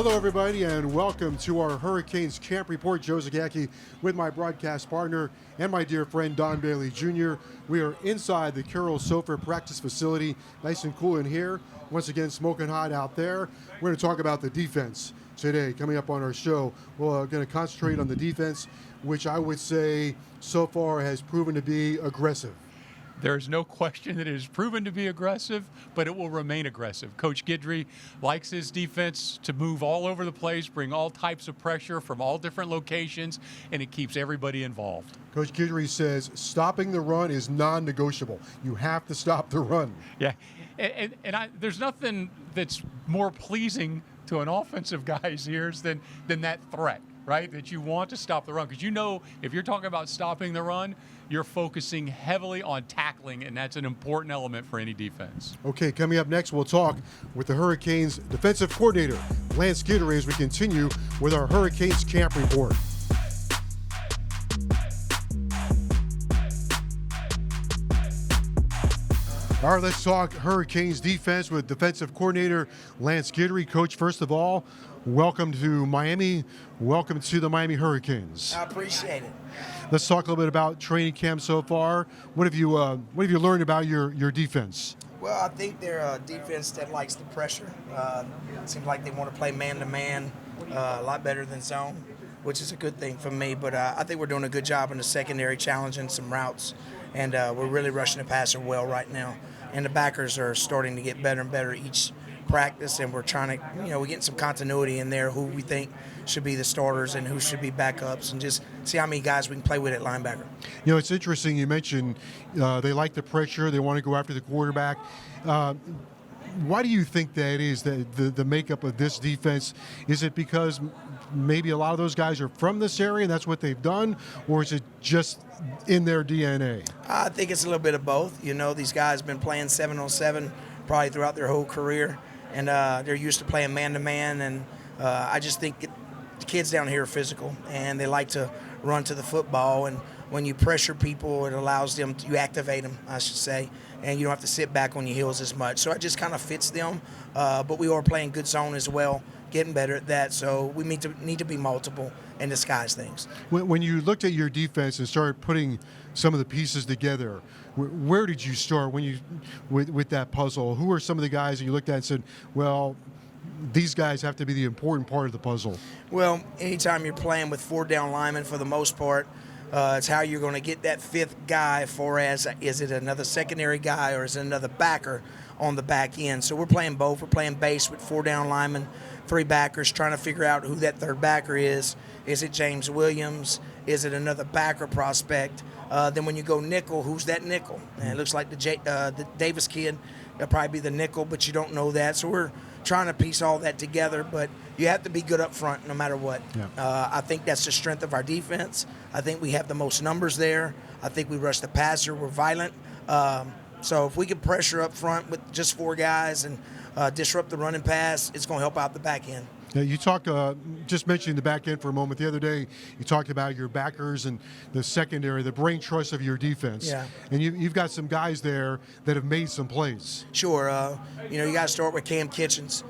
Hello, everybody, and welcome to our Hurricanes Camp Report. Joe Zagacki with my broadcast partner and my dear friend Don Bailey Jr. We are inside the Carroll Sofer practice facility. Nice and cool in here. Once again, smoking hot out there. We're going to talk about the defense today. Coming up on our show, we're going to concentrate on the defense, which I would say so far has proven to be aggressive. There's no question that it has proven to be aggressive, but it will remain aggressive. Coach Guidry likes his defense to move all over the place, bring all types of pressure from all different locations, and it keeps everybody involved. Coach Guidry says stopping the run is non-negotiable. You have to stop the run. Yeah, and there's nothing that's more pleasing to an offensive guy's ears than that threat, right? That you want to stop the run. Because you know, if you're talking about stopping the run, you're focusing heavily on tackling, and that's an important element for any defense. Okay, coming up next, we'll talk with the Hurricanes defensive coordinator, Lance Guidry, as we continue with our Hurricanes Camp Report. All right, let's talk Hurricanes defense with defensive coordinator Lance Guidry. Coach, first of all, welcome to Miami. Welcome to the Miami Hurricanes. I appreciate it. Let's talk a little bit about training camp so far. What have you learned about your defense? Well, I think they're a defense that likes the pressure. It seems like they want to play man-to-man a lot better than zone, which is a good thing for me. But I think we're doing a good job in the secondary, challenging some routes, and we're really rushing the passer well right now. And the backers are starting to get better and better each practice, and we're trying to, we're getting some continuity in there, who we think should be the starters and who should be backups, and just see how many guys we can play with at linebacker. You know, it's interesting you mentioned they like the pressure, they want to go after the quarterback. Why do you think that is, the makeup of this defense? Is it because maybe a lot of those guys are from this area and that's what they've done, or is it just in their DNA? I think it's a little bit of both. You know, these guys have been playing 7-on-7 probably throughout their whole career, and they're used to playing man-to-man, and I just think the kids down here are physical, and they like to run to the football, and when you pressure people, it allows them you activate them, I should say, and you don't have to sit back on your heels as much. So it just kind of fits them, but we are playing good zone as well, getting better at that, so we need to be multiple and disguise things. When you looked at your defense and started putting some of the pieces together, where did you start with that puzzle? Who are some of the guys that you looked at and said, well, these guys have to be the important part of the puzzle? Well, anytime you're playing with 4 down linemen, for the most part, it's how you're going to get that 5th guy, is it another secondary guy or is it another backer on the back end? So we're playing both. We're playing base with 4 down linemen, 3 backers, trying to figure out who that 3rd backer is. Is it James Williams? Is it another backer prospect? Then when you go nickel, who's that nickel? And it looks like the Davis kid. It'll probably be the nickel, but you don't know that. So we're trying to piece all that together, but you have to be good up front no matter what. Yeah. I think that's the strength of our defense. I think we have the most numbers there. I think we rush the passer. We're violent. So if we can pressure up front with just 4 guys and disrupt the running pass, it's going to help out the back end. Now you talked, just mentioning the back end for a moment. The other day, you talked about your backers and the secondary, the brain trust of your defense. Yeah. And you've got some guys there that have made some plays. Sure. You got to start with Cam Kitchens.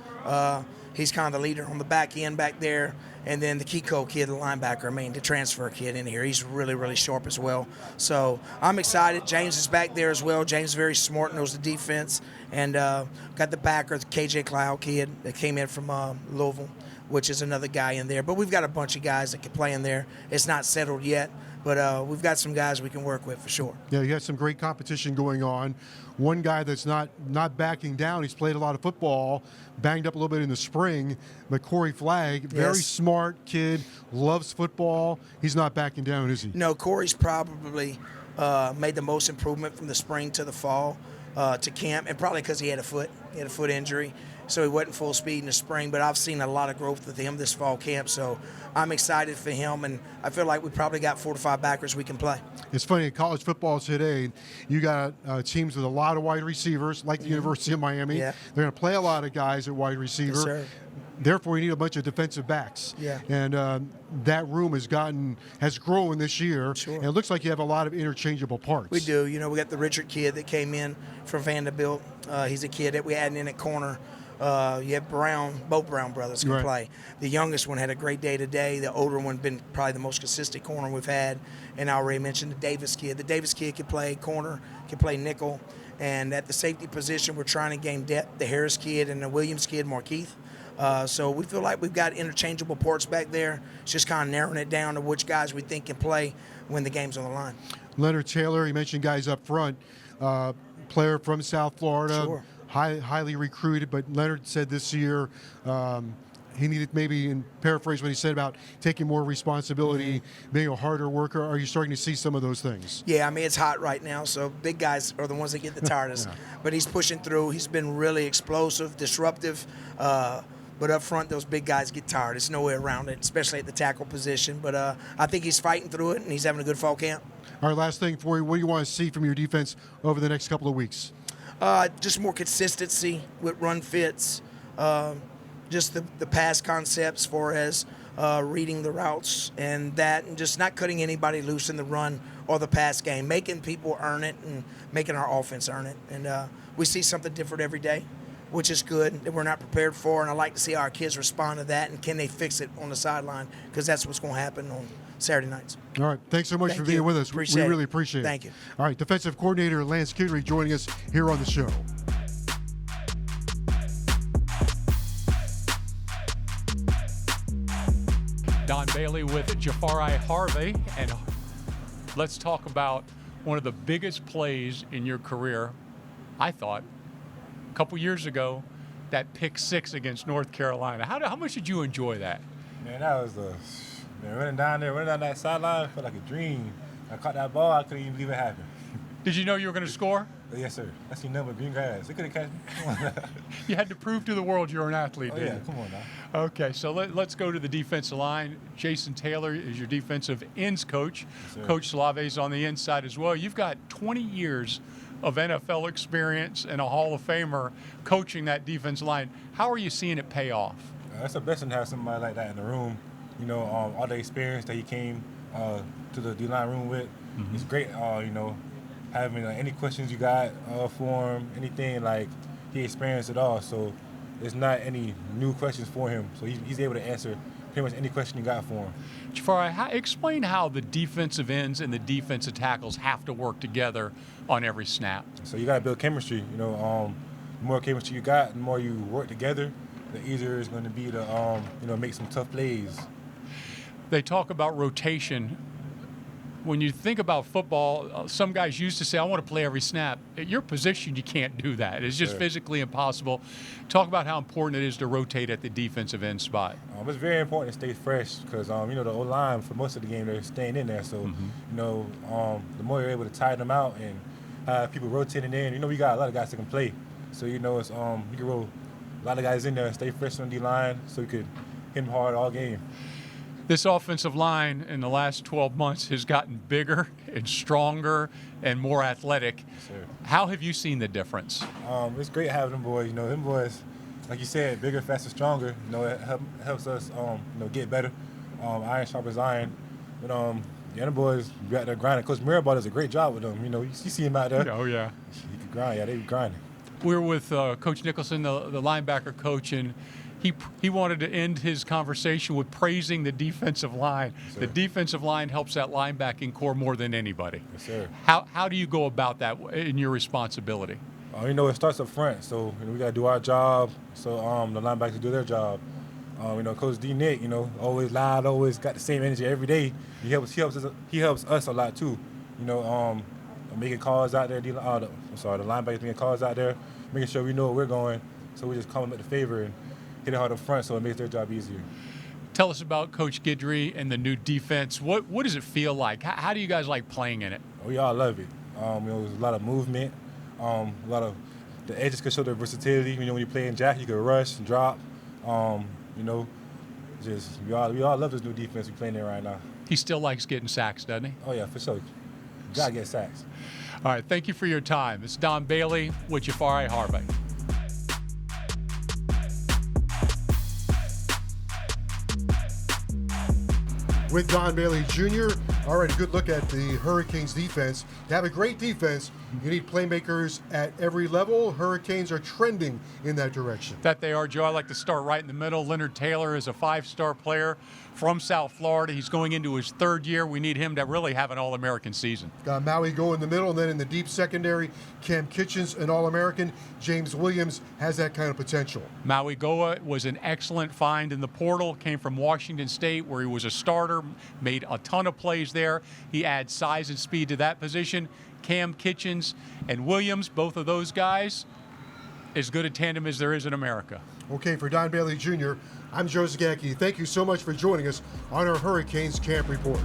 He's kind of the leader on the back end back there. And then the Kiko kid, the linebacker, the transfer kid in here. He's really, really sharp as well. So I'm excited. James is back there as well. James is very smart, knows the defense. And got the backer, the KJ Cloud kid that came in from Louisville, which is another guy in there. But we've got a bunch of guys that can play in there. It's not settled yet, but we've got some guys we can work with for sure. Yeah, you got some great competition going on. One guy that's not backing down, he's played a lot of football, banged up a little bit in the spring, but Corey Flagg, very smart kid, loves football. He's not backing down, is he? No, Corey's probably made the most improvement from the spring to the fall to camp, and probably because he had a foot injury. So he wasn't full speed in the spring, but I've seen a lot of growth with him this fall camp, so I'm excited for him, and I feel like we probably got 4 to 5 backers we can play. It's funny, in college football today, you got teams with a lot of wide receivers, like the University of Miami. Yeah. They're going to play a lot of guys at wide receiver. Yes, sir. Therefore, you need a bunch of defensive backs. Yeah. And that room has grown this year. Sure. And it looks like you have a lot of interchangeable parts. We do. We got the Richard kid that came in from Vanderbilt. He's a kid that we had in at corner. You have both Brown brothers can play. The youngest one had a great day today. The older one been probably the most consistent corner we've had. And I already mentioned the Davis kid. The Davis kid can play corner, can play nickel. And at the safety position, we're trying to gain depth. The Harris kid and the Williams kid, Markeith. So we feel like we've got interchangeable parts back there. It's just kind of narrowing it down to which guys we think can play when the game's on the line. Leonard Taylor, you mentioned guys up front, player from South Florida, Sure. highly recruited, but Leonard said this year he needed, maybe in paraphrase what he said about taking more responsibility, being a harder worker. Are you starting to see some of those things? Yeah, I mean, it's hot right now, so big guys are the ones that get the tiredest. Yeah. But he's pushing through. He's been really explosive, disruptive. But up front, those big guys get tired. There's no way around it, especially at the tackle position. But I think he's fighting through it, and he's having a good fall camp. All right, last thing for you. What do you want to see from your defense over the next couple of weeks? Just more consistency with run fits, just the pass concepts for as reading the routes and that, and just not cutting anybody loose in the run or the pass game, making people earn it and making our offense earn it. And we see something different every day, which is good, that we're not prepared for, and I like to see our kids respond to that, and can they fix it on the sideline, because that's what's going to happen on Saturday nights. All right, thanks so much for being with us. We really appreciate it. Thank you. All right, defensive coordinator Lance Guidry joining us here on the show. Don Bailey with Jahfari Harvey, and let's talk about one of the biggest plays in your career, I thought, a couple years ago, that pick six against North Carolina. How much did you enjoy that? Man, that was running down that sideline felt like a dream. I caught that ball, I couldn't even believe it happened. Did you know you were going to score? Yes, sir. I seen nothing but green grass. They couldn't catch me. Come on. You had to prove to the world you're an athlete, Oh, didn't yeah, you? come on now. Okay, so let's go to the defensive line. Jason Taylor is your defensive ends coach. Yes, Coach Slave's on the inside as well. You've got 20 years of NFL experience and a Hall of Famer coaching that defensive line. How are you seeing it pay off? It's a blessing to have somebody like that in the room. You know, all the experience that he came to the D-line room with. Mm-hmm. It's great, having any questions you got for him, anything, like, he experienced it all. So there's not any new questions for him. So he's able to answer pretty much any question you got for him. Jahfari, explain how the defensive ends and the defensive tackles have to work together on every snap. So you got to build chemistry. You know, the more chemistry you got, the more you work together, the easier it's going to be to, make some tough plays. They talk about rotation. When you think about football, some guys used to say, I want to play every snap. At your position, you can't do that. It's just physically impossible. Talk about how important it is to rotate at the defensive end spot. It's very important to stay fresh because, the O-line, for most of the game, they're staying in there. So, the more you're able to tire them out and have people rotating in, we got a lot of guys that can play. So, it's you can roll a lot of guys in there and stay fresh on the line so you could hit them hard all game. This offensive line in the last 12 months has gotten bigger and stronger and more athletic. Yes, sir. How have you seen the difference? It's great having them boys. Them boys, like you said, bigger, faster, stronger. It helps us, get better. Iron sharpens iron. But the other boys be out there grinding. Coach Mirabal does a great job with them. You see him out there. Oh, yeah. He can grind. Yeah, they be grinding. We're with Coach Nicholson, the linebacker coach, and he wanted to end his conversation with praising the defensive line. Yes, sir. The defensive line helps that linebacking core more than anybody. Yes, sir. How do you go about that in your responsibility? It starts up front, so we got to do our job, so the linebackers do their job. Coach D. Nick, always loud, always got the same energy every day. He helps us a lot too. Making calls out there. The linebackers making calls out there, making sure we know where we're going. So we just call them at the favor and hit it hard up front, so it makes their job easier. Tell us about Coach Guidry and the new defense. What does it feel like? How do you guys like playing in it? We all love it. There's a lot of movement. A lot of the edges can show their versatility. When you play in jack, you can rush and drop. We all love this new defense we're playing in right now. He still likes getting sacks, doesn't he? Oh yeah, for sure. Gotta get sacks. All right, thank you for your time. It's Don Bailey with Jahfari Harvey. With Don Bailey Jr. All right, a good look at the Hurricanes defense. To have a great defense, You need playmakers at every level. Hurricanes are trending in that direction. That they are, Joe. I like to start right in the middle. Leonard Taylor is a 5-star player from South Florida. He's going into his 3rd year. We need him to really have an All-American season. Got Maui go in the middle, and then in the deep secondary, Cam Kitchens, an All-American. James Williams has that kind of potential. Maui Goa was an excellent find in the portal, came from Washington State where he was a starter, made a ton of plays there. He adds size and speed to that position. Cam Kitchens and Williams, both of those guys, as good a tandem as there is in America. Okay, for Don Bailey Jr., I'm Joe Zagacki. Thank you so much for joining us on our Hurricanes Camp Report.